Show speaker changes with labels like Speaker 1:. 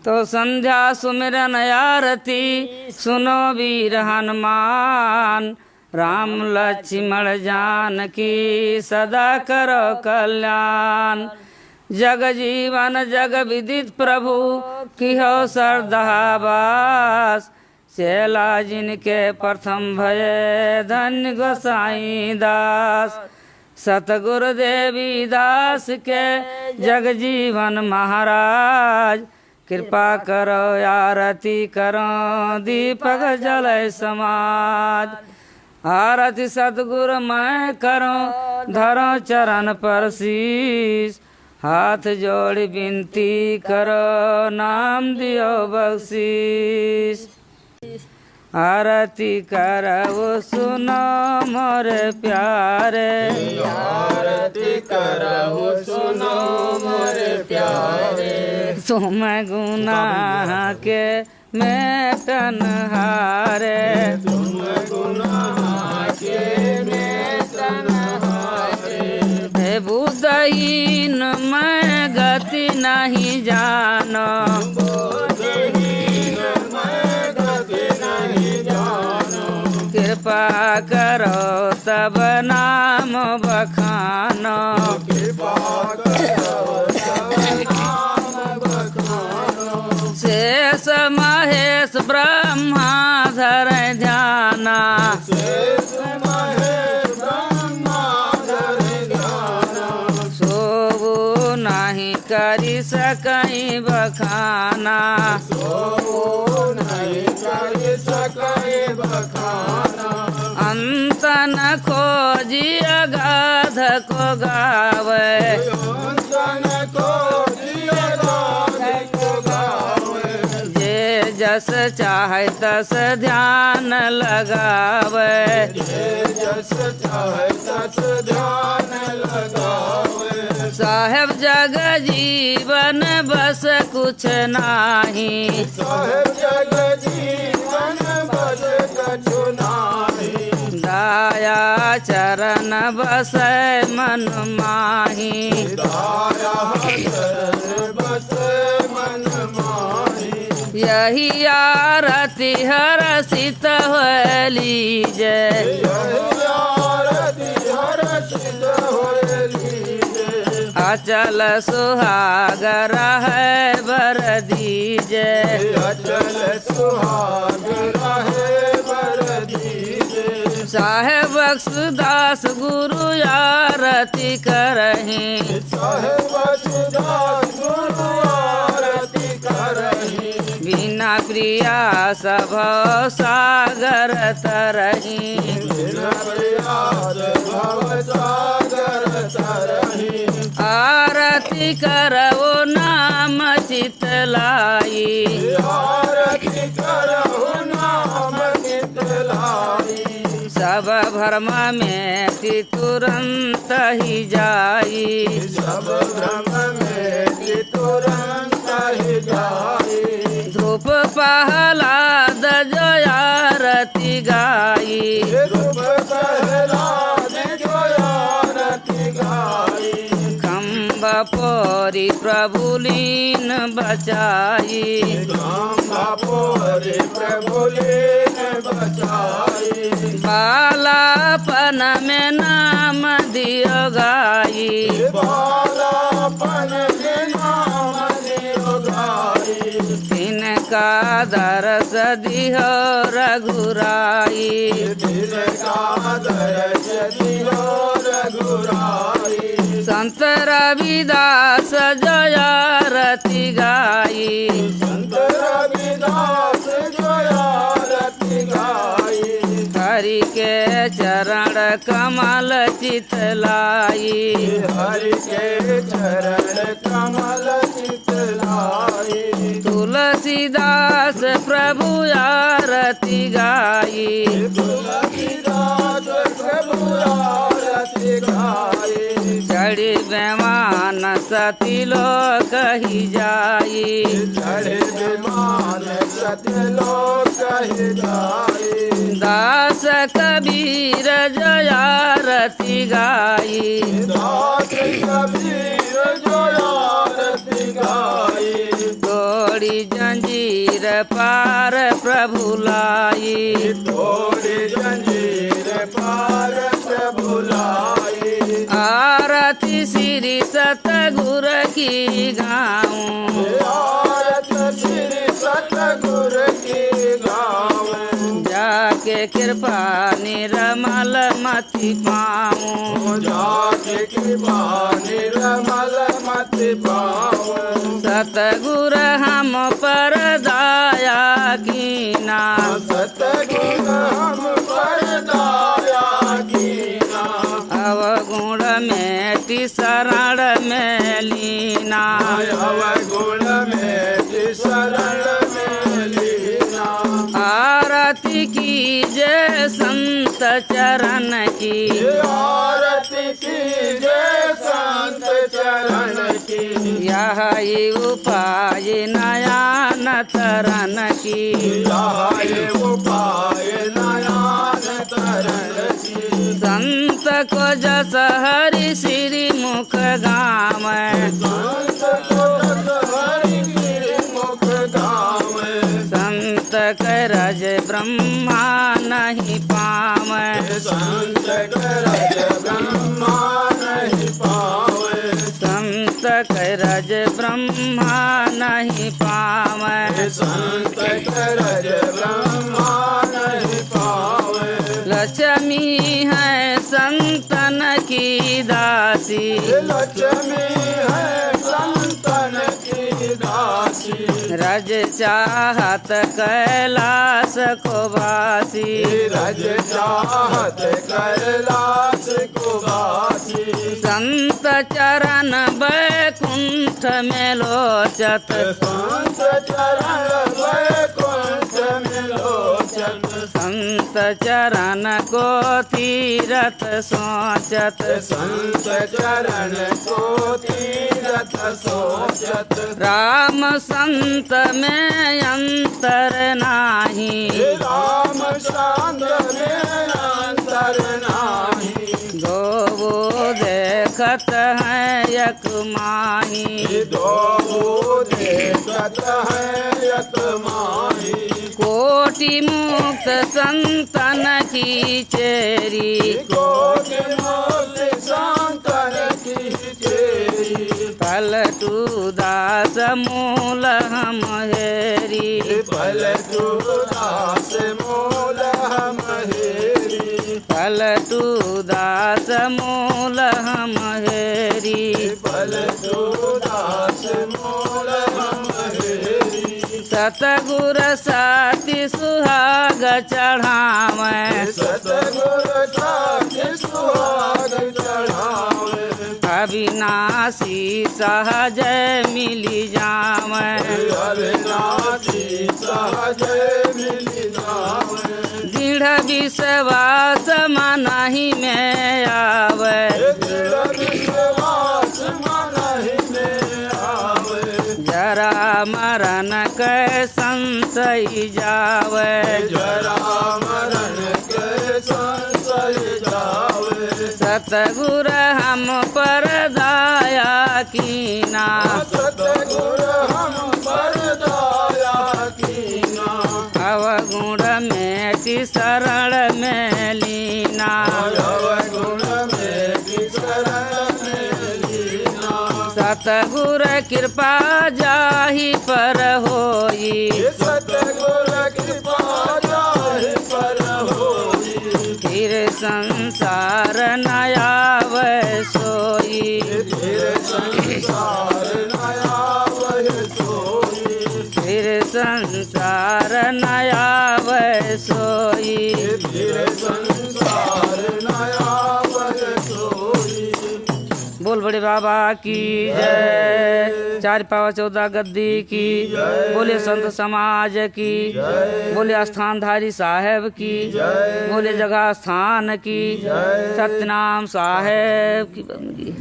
Speaker 1: तो संध्या सुमिरन आरती सुनो वीर हनुमान। राम लक्ष्मण जानकी सदा करो कल्याण। जग जीवन जग विदित प्रभु किहो सरदाबास। चेला जिनके प्रथम भये धन्य गोसाई दास। सतगुरु देवी दास के जग जीवन महाराज। कृपा करो आरती करो दीपक जलय समाज। आरती सतगुरु मैं करो धरो चरण पर शीस। हाथ जोड़ विनती करो नाम दियो बख्शीस। आरती करऊ सुनो मोरे प्यारे।
Speaker 2: आरती करऊ सुनो मोरे प्यारे।
Speaker 1: तुम गुनाह के मेटन हारे।
Speaker 2: तुम गुनाह के मेटन हारे।
Speaker 1: हे बुद्धहीन मैं गति नहीं जानो। कृपा करो तब नाम बखानो।
Speaker 2: कृपा करो तब नाम बखानो।
Speaker 1: शेष महेश ब्रह्मा धर ध्याना।
Speaker 2: शेष महेश ब्रह्मा धर ध्याना।
Speaker 1: सोबू नहीं करी सकई बखाना।
Speaker 2: सोबू नहीं करी सकई बखाना।
Speaker 1: अंत न खोजी अगाध को गावे।
Speaker 2: अंतन को जिया गाध को गावे।
Speaker 1: जे जस चाहे तस ध्यान लगावे।
Speaker 2: जे जस चाहे तस ध्यान लगावे।
Speaker 1: साहेब जग जीवन बस कुछ नाही।
Speaker 2: साहेब जग जीवन बस कछु नाही।
Speaker 1: दाया चरण बसै मन माही।
Speaker 2: दाया चरण बसै मन माही।
Speaker 1: यही आरती हरषित होय लीजे।
Speaker 2: यही आरती हरषित होय लीजे।
Speaker 1: अचल सुहागर है बर दीजे।
Speaker 2: अचल सुहागर है बर दीजे।
Speaker 1: साहेब बख्शदास गुरु आरती करहीं।
Speaker 2: साहेब बख्शदास गुरु आरती करहीं।
Speaker 1: बिना प्रिया सब सागर तरहीं।
Speaker 2: बिना प्रयास भव सागर तरहीं।
Speaker 1: आरती करवो नाम चित लाई।
Speaker 2: आरती करहु नाम चित लाई।
Speaker 1: सब भ्रम में तुरंत ही जाई।
Speaker 2: सब भ्रम में तुरंत ही जाई।
Speaker 1: धूप पहलाद जो आरती गाई।
Speaker 2: रूप प्रहलाद जो आरती गाई।
Speaker 1: खम्ब पोरी प्रभु लीन बचाई।
Speaker 2: पोरे प्रभु लीन बचाई।
Speaker 1: बालापन में नाम दियो गाई।
Speaker 2: बालापन में नाम दियो गाई।
Speaker 1: तिनका दरस दियो रघुराई।
Speaker 2: तिनका दरस दियो रघुराई।
Speaker 1: संत रविदास जय आरती गाई।
Speaker 2: संत रविदास जो आरती गाई।
Speaker 1: हरि के चरण कमल चित लाई।
Speaker 2: हरि के चरण कमल चित लाई।
Speaker 1: तुलसीदास प्रभु आरती गाई।
Speaker 2: तुलसीदास प्रभु आरती गाई।
Speaker 1: चढ़ी बेमान सती लोक ही जाई।
Speaker 2: चढ़े विमान सतलोक ही जाई।
Speaker 1: दास कबीर जय आरती गाई।
Speaker 2: दास कबीर जो आरती गाई।
Speaker 1: तोड़ी तोड़ी जंजीर पार प्रभु लाई।
Speaker 2: तोड़ी जंजीर पार प्रभु लाई।
Speaker 1: आरती श्री सतगुर की गाऊं,
Speaker 2: आरती श्री सतगुर की गाऊं।
Speaker 1: जाके कृपा निरमल मति पाऊं,
Speaker 2: जाके कृपा निर्मल मति पाऊं।
Speaker 1: सतगुर हम पर दया कीना,
Speaker 2: सतगुर हम पर दया कीना।
Speaker 1: अवगुण मेटि शरण में लीना,
Speaker 2: अवगुण में शरण में लीना।
Speaker 1: आरती की जय संत चरण की,
Speaker 2: आरती की जय संत चरण की।
Speaker 1: यही उपाय नया न तरन की,
Speaker 2: यही उपाय नया न तरन की।
Speaker 1: संत को जस हरि श्री मुख गावै,
Speaker 2: संत को जस हरि श्री मुख गावै।
Speaker 1: संत करज ब्रह्मा नहीं पावै,
Speaker 2: संत करज ब्रह्मा नहीं पावै।
Speaker 1: संत करज ब्रह्मा नहीं पावै।
Speaker 2: संत करज ब्रह्मा नहीं पावै।
Speaker 1: लक्ष्मी है संतन की दासी,
Speaker 2: लक्ष्मी है संतन की दासी।
Speaker 1: रज चाहत कैलाश को वासी,
Speaker 2: रज चाहत कैलाश को वासी।
Speaker 1: संत चरण बैकुंठ में लोचत,
Speaker 2: संत चरण वैकुंठ में लोचत।
Speaker 1: संत चरण को तीरथ सोचत,
Speaker 2: संत चरण को तीरथ सोचत।
Speaker 1: राम संत में अंतर नाही,
Speaker 2: राम चांद में अंतर नाही।
Speaker 1: दो वो देखत है एक माही,
Speaker 2: दो देखत है यत माही।
Speaker 1: कोटि मुक्त संतन की चेरी,
Speaker 2: कोटि मुक्त संतन की चेरी।
Speaker 1: पलटू दास मूल हम हेरी,
Speaker 2: पलटू दास मूल हम हेरी।
Speaker 1: पलटू दास मूल हम हेरी।
Speaker 2: पलटू दास मूल हम हेरी।
Speaker 1: सतगुर साथी सुहाग चढ़ावै,
Speaker 2: सतगुर साथी सुहाग चढ़ावै।
Speaker 1: अविनाशी सहजय मिली जावै,
Speaker 2: अविनाशी सहजय मिलि जावै।
Speaker 1: दृढ़ विश्वास मनहि में आवै,
Speaker 2: दृढ़ विश्वास मनहि में आवै।
Speaker 1: जरा मरण कै संशय जावै,
Speaker 2: जरा मरण के संशय जावै।
Speaker 1: सतगुर हम पर दया कीना,
Speaker 2: सतगुर हम पर दया कीना।
Speaker 1: अवगुण मेटि शरण में लीना,
Speaker 2: अवगुण में शरण में लीना।
Speaker 1: सतगुर कृपा जाहि पर होई,
Speaker 2: सतगुर कृपा जाहि पर होई।
Speaker 1: फिर संसार न आवै सोई,
Speaker 2: फिर संसार न आवै सोई।
Speaker 1: फिर संसार न आवै सोई।
Speaker 2: फिर संसार न आवै सोई।
Speaker 1: बोल बड़े बाबा की जय, चार पावा 14 गद्दी की, बोले संत समाज की, बोले स्थानधारी साहेब की, बोले जगह स्थान की, सतनाम साहेब की बंदगी।